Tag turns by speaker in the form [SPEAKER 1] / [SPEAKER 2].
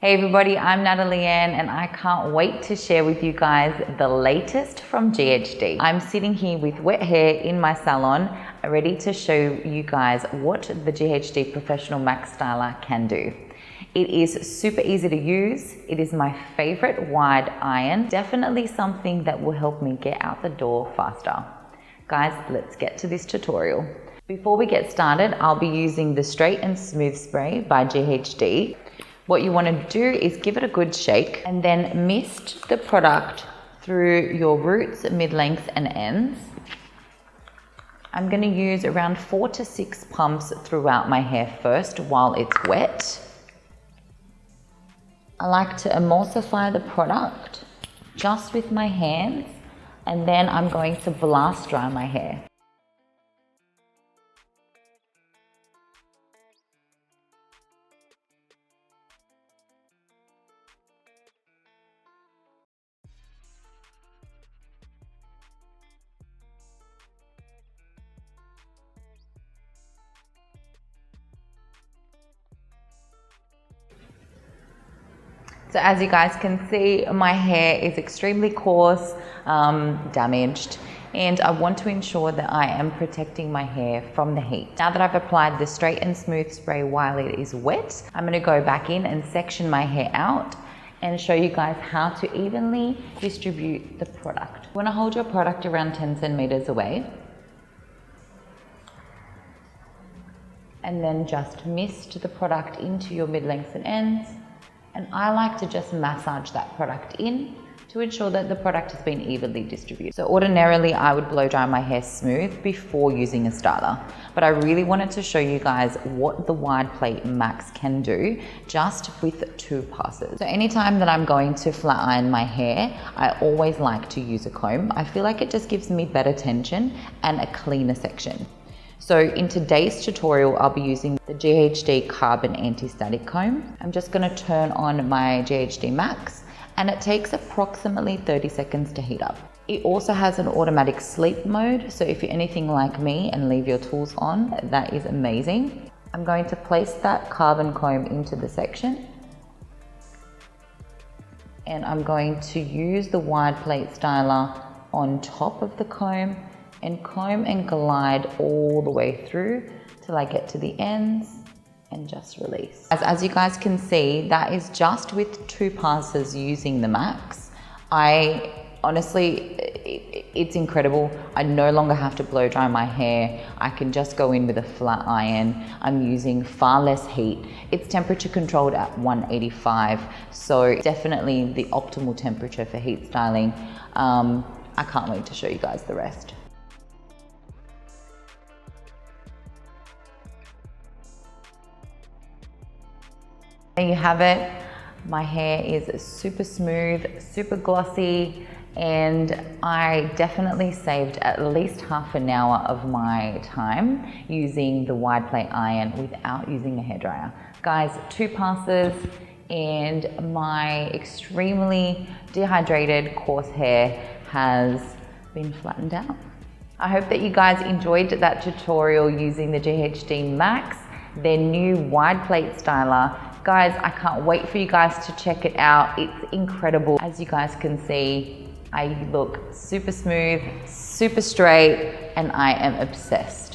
[SPEAKER 1] Hey everybody, I'm Natalie Ann and I can't wait to share with you guys the latest from GHD. I'm sitting here with wet hair in my salon, ready to show you guys what the GHD Professional Max Styler can do. It is super easy to use. It is my favorite wide iron. Definitely something that will help me get out the door faster. Guys, let's get to this tutorial. Before we get started, I'll be using the Straight and Smooth Spray by GHD. What you want to do is give it a good shake and then mist the product through your roots, mid-lengths and ends. I'm going to use around 4 to 6 pumps throughout my hair first while it's wet. I like to emulsify the product just with my hands, and then I'm going to blast dry my hair. So as you guys can see, my hair is extremely coarse, damaged, and I want to ensure that I am protecting my hair from the heat. Now that I've applied the Straight and Smooth Spray while it is wet, I'm going to go back in and section my hair out and show you guys how to evenly distribute the product. You want to hold your product around 10 centimeters away, and then just mist the product into your mid-lengths and ends. And I like to just massage that product in to ensure that the product has been evenly distributed. So ordinarily I would blow dry my hair smooth before using a styler, but I really wanted to show you guys what the Wide Plate Max can do just with 2 passes. So anytime that I'm going to flat iron my hair, I always like to use a comb. I feel like it just gives me better tension and a cleaner section. So in today's tutorial, I'll be using the GHD Carbon Anti-Static Comb. I'm just going to turn on my GHD Max, and it takes approximately 30 seconds to heat up. It also has an automatic sleep mode, so if you're anything like me and leave your tools on, that is amazing. I'm going to place that carbon comb into the section, and I'm going to use the Wide Plate Styler on top of the comb and comb and glide all the way through till I get to the ends and just release. As you guys can see, that is just with 2 passes using the Max. Honestly, it's incredible. I no longer have to blow dry my hair. I can just go in with a flat iron. I'm using far less heat. It's temperature controlled at 185, so definitely the optimal temperature for heat styling. I can't wait to show you guys the rest. There you have it. My hair is super smooth, super glossy, and I definitely saved at least half an hour of my time using the Wide Plate iron without using a hairdryer. Guys, 2 passes and my extremely dehydrated, coarse hair has been flattened out. I hope that you guys enjoyed that tutorial using the GHD Max, their new Wide Plate Styler. Guys, I can't wait for you guys to check it out. It's incredible. As you guys can see, I look super smooth, super straight, and I am obsessed.